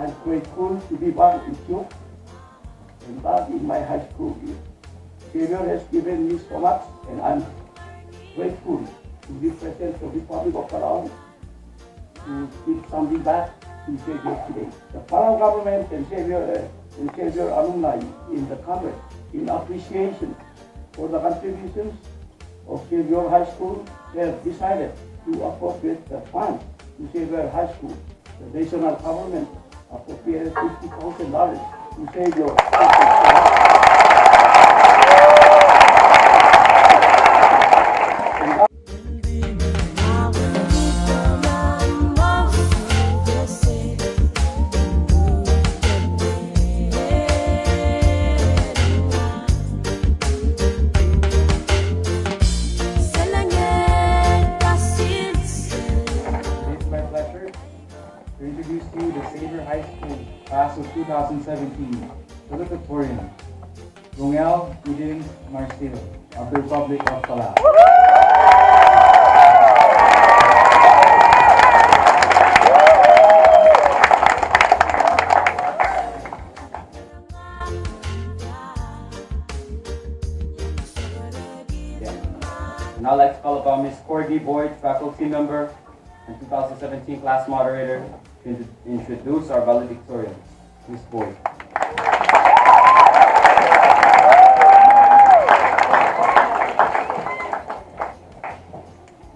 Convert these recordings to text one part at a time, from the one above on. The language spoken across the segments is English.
I'm grateful to be born in Duke and not in my high school years. Xavier has given me so much, and I'm grateful to represent the Republic of Palau to give something back to Xavier today. The Palau government and Xavier alumni in the Congress, in appreciation for the contributions of Xavier High School, have decided to appropriate the funds to Xavier High School. The national government appropriated $50,000 to Xavier. To introduce to you the Xavier High School class of 2017 valedictorian, Rongel Udin Marcelo of the Republic of Palau. Now let's call upon Ms. Cordy Boyd, faculty member and 2017 class moderator, to introduce our valedictorian, Ms. Boyd.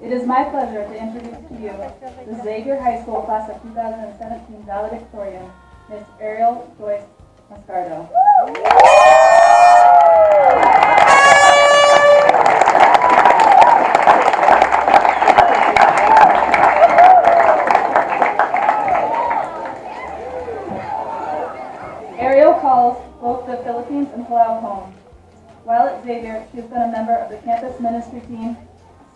It is my pleasure to introduce to you the Xavier High School class of 2017 valedictorian, Ms. Ariel Joyce Mascardo. Ariel calls both the Philippines and Palau home. While at Xavier, she has been a member of the campus ministry team,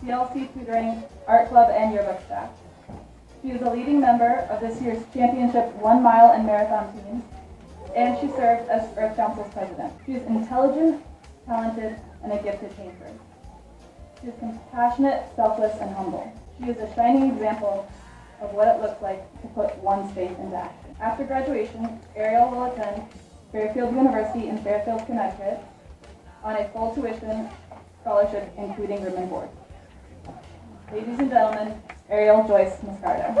CLC tutoring, art club, and yearbook staff. She is a leading member of this year's championship 1 mile and marathon teams, and she serves as Earth Council's president. She is intelligent, talented, and a gifted painter. She is compassionate, selfless, and humble. She is a shining example of what it looks like to put one's faith into action. After graduation, Ariel will attend Fairfield University in Fairfield, Connecticut on a full tuition scholarship, including room and board. Ladies and gentlemen, Ariel Joyce Mascardo.